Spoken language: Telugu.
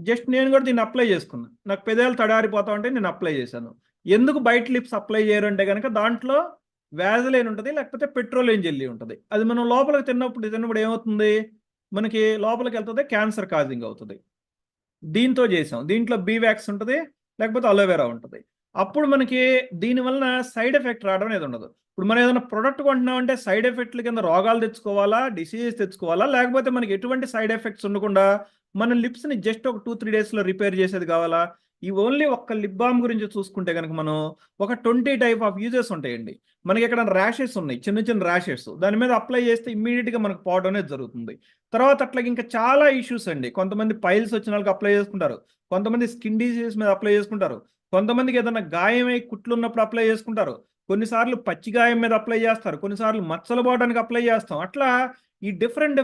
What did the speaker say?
జస్ట్ నేను కూడా దీన్ని అప్లై చేసుకున్నా. నాకు పెదాలు తడారిపోతా ఉంటే నేను అప్లై చేశాను. ఎందుకు బయట లిప్స్ అప్లై చేయరు అంటే కనుక దాంట్లో వ్యాజలైన్ ఉంటుంది, లేకపోతే పెట్రోలియం జెల్లీ ఉంటుంది. అది మనం లోపలికి తిన్నప్పుడు ఏమవుతుంది, మనకి లోపలికి వెళ్తుంది, క్యాన్సర్ కాజింగ్ అవుతుంది. దీంతో చేసాం. దీంట్లో బీవాక్స్ ఉంటుంది, లేకపోతే అలోవెరా ఉంటుంది. అప్పుడు మనకి దీనివలన సైడ్ ఎఫెక్ట్ రావడం అనేది ఉండదు. ఇప్పుడు మనం ఏదైనా ప్రొడక్ట్ కొంటున్నామంటే సైడ్ ఎఫెక్ట్ల కింద రోగాలు తెచ్చుకోవాలా, డిసీజెస్ తెచ్చుకోవాలా, లేకపోతే మనకి ఎటువంటి సైడ్ ఎఫెక్ట్స్ ఉండకుండా మన లిప్స్ని జస్ట్ ఒక 2-3 డేస్లో రిపేర్ చేసేది కావాలా? ఈ ఓన్లీ ఒక్క లిప్ బామ్ గురించి చూసుకుంటే కనుక మనం ఒక 20 టైప్ ఆఫ్ యూజెస్ ఉంటాయండి. మనకి ఇక్కడ ర్యాషెస్ ఉన్నాయి, చిన్న చిన్న ర్యాషెస్. దాని మీద అప్లై చేస్తే ఇమ్మీడియట్గా మనకు పోవడం అనేది జరుగుతుంది. తర్వాత అట్లాగే ఇంకా చాలా ఇష్యూస్ అండి. కొంతమంది పైల్స్ వచ్చిన వాళ్ళకి అప్లై చేసుకుంటారు, కొంతమంది స్కిన్ డిసీజెస్ మీద అప్లై చేసుకుంటారు, కొంతమందికి ఏదైనా గాయమై కుట్లు ఉన్నప్పుడు అప్లై చేసుకుంటారు, కొన్నిసార్లు పచ్చి గాయం మీద అప్లై చేస్తారు, కొన్నిసార్లు మచ్చలు పోవడానికి అప్లై చేస్తాం. అట్లా ఈ డిఫరెంట్